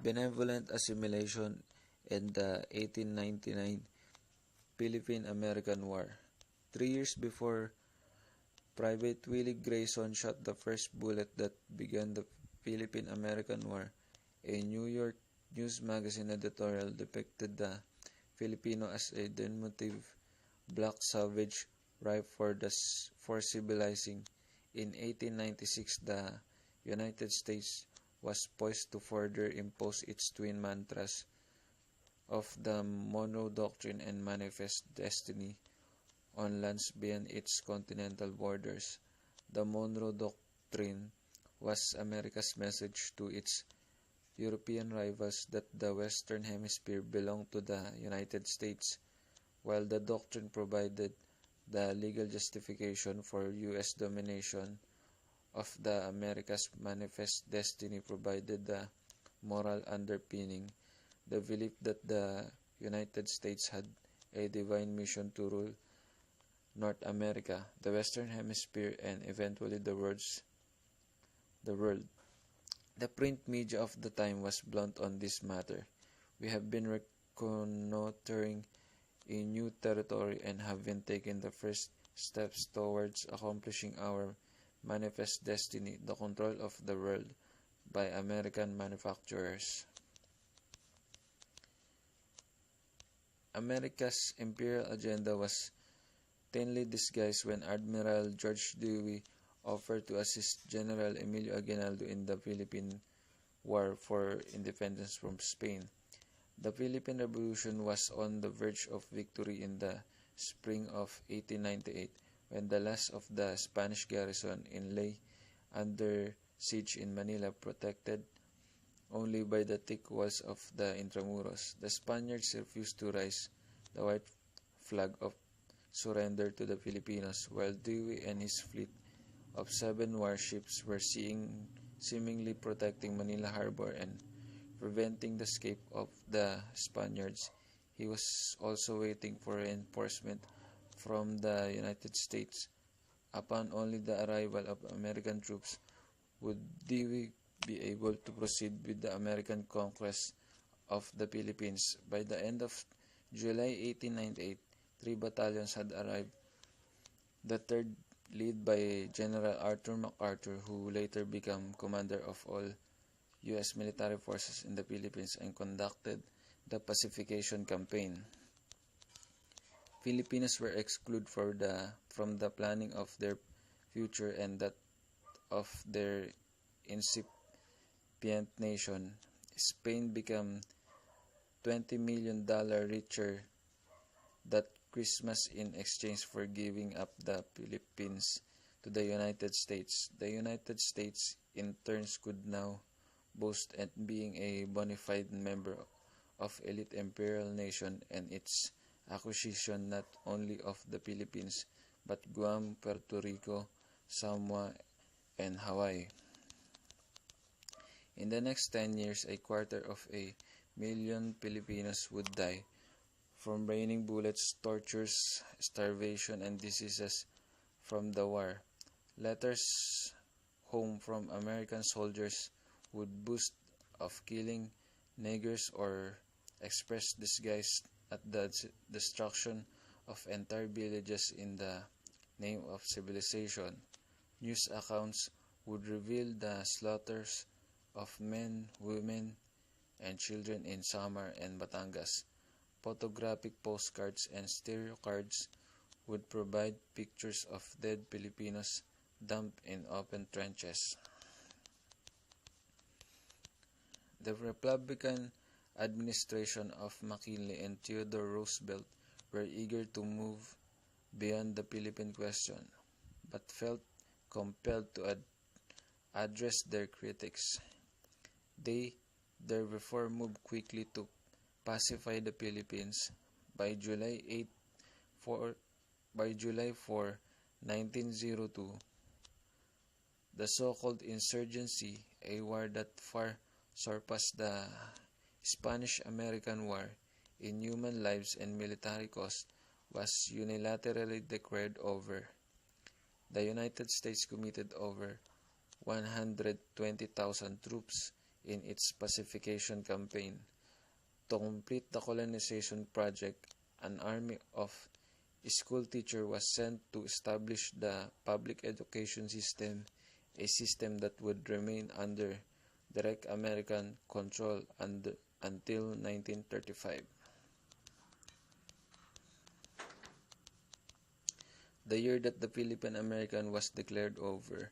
Benevolent Assimilation, and the 1899 Philippine-American War. 3 years before Private Willie Grayson shot the first bullet that began the Philippine-American War, a New York news magazine editorial depicted the Filipino as a diminutive black savage ripe for civilizing. In 1896, the United States was poised to further impose its twin mantras of the Monroe Doctrine and Manifest Destiny on lands beyond its continental borders. The Monroe Doctrine was America's message to its European rivals that the Western Hemisphere belonged to the United States, while the doctrine provided the legal justification for U.S. domination of the America's manifest destiny provided the moral underpinning, the belief that the United States had a divine mission to rule North America, the Western Hemisphere, and eventually the world. The print media of the time was blunt on this matter. We have been reconnoitering a new territory and have been taking the first steps towards accomplishing our manifest destiny, the control of the world by American manufacturers. America's imperial agenda was thinly disguised when Admiral George Dewey offered to assist General Emilio Aguinaldo in the Philippine War for independence from Spain. The Philippine Revolution was on the verge of victory in the spring of 1898, when the last of the Spanish garrison lay under siege in Manila, protected only by the thick walls of the Intramuros. The Spaniards refused to raise the white flag of surrender to the Filipinos, while Dewey and his fleet of 7 warships were seemingly protecting Manila Harbor and preventing the escape of the Spaniards. He was also waiting for reinforcement from the United States. Upon only the arrival of American troops would Dewey be able to proceed with the American conquest of the Philippines. By the end of July 1898, 3 battalions had arrived. The third, led by General Arthur MacArthur, who later became commander of all U.S. military forces in the Philippines and conducted the pacification campaign. Filipinos were excluded from the planning of their future and that of their incipient nation. Spain became $20 million richer that Christmas in exchange for giving up the Philippines to the United States. The United States, in turn, could now boast at being a bona fide member of elite imperial nation and its acquisition not only of the Philippines but Guam, Puerto Rico, Samoa, and Hawaii. In the next 10 years, 250,000 Filipinos would die from raining bullets, tortures, starvation, and diseases from the war. Letters home from American soldiers would boast of killing niggers or express disgust at the destruction of entire villages in the name of civilization. News accounts would reveal the slaughters of men, women, and children in Samar and Batangas. Photographic postcards and stereo cards would provide pictures of dead Filipinos dumped in open trenches. The Republican administration of McKinley and Theodore Roosevelt were eager to move beyond the Philippine question, but felt compelled to address their critics. They therefore moved quickly to pacify the Philippines. By July 4, 1902, the so-called insurgency, a war that far surpassed the Spanish-American War in human lives and military cost, was unilaterally declared over. The United States committed over 120,000 troops in its pacification campaign. To complete the colonization project, an army of school teachers was sent to establish the public education system, a system that would remain under direct American control until 1935. The year that the Philippine American was declared over,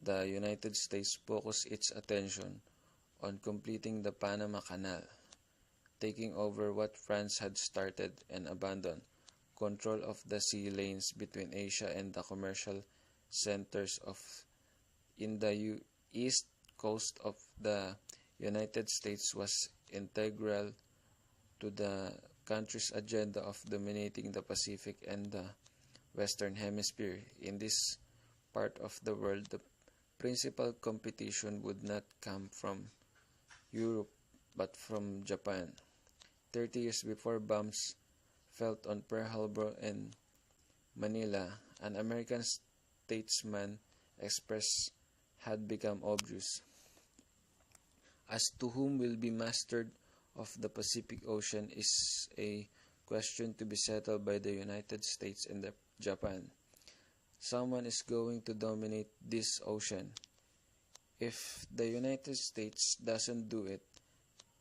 the United States focused its attention on completing the Panama Canal, taking over what France had started, and abandoned control of the sea lanes between Asia and the commercial centers in the east coast of the United States was integral to the country's agenda of dominating the Pacific and the Western Hemisphere. In this part of the world, the principal competition would not come from Europe but from Japan. 30 years before bombs fell on Pearl Harbor and Manila, an American statesman expressed had become obvious. As to whom will be master of the Pacific Ocean is a question to be settled by the United States and Japan. Someone is going to dominate this ocean. If the United States doesn't do it,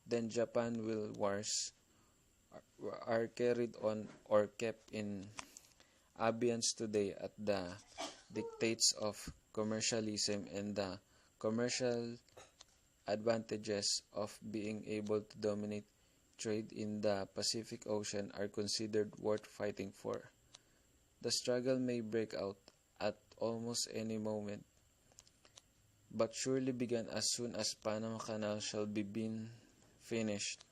then Japan will. Wars are carried on or kept in abeyance today at the dictates of commercialism, and the commercial advantages of being able to dominate trade in the Pacific Ocean are considered worth fighting for. The struggle may break out at almost any moment, but surely begin as soon as Panama Canal shall be been finished.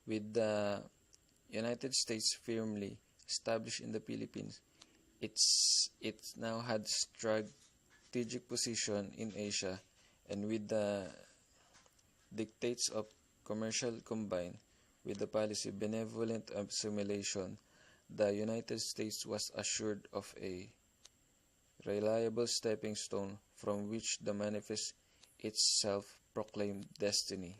With the United States firmly established in the Philippines, it now had strategic position in Asia, and with the dictates of commercial combined with the policy benevolent assimilation, the United States was assured of a reliable stepping stone from which to manifest its self-proclaimed destiny.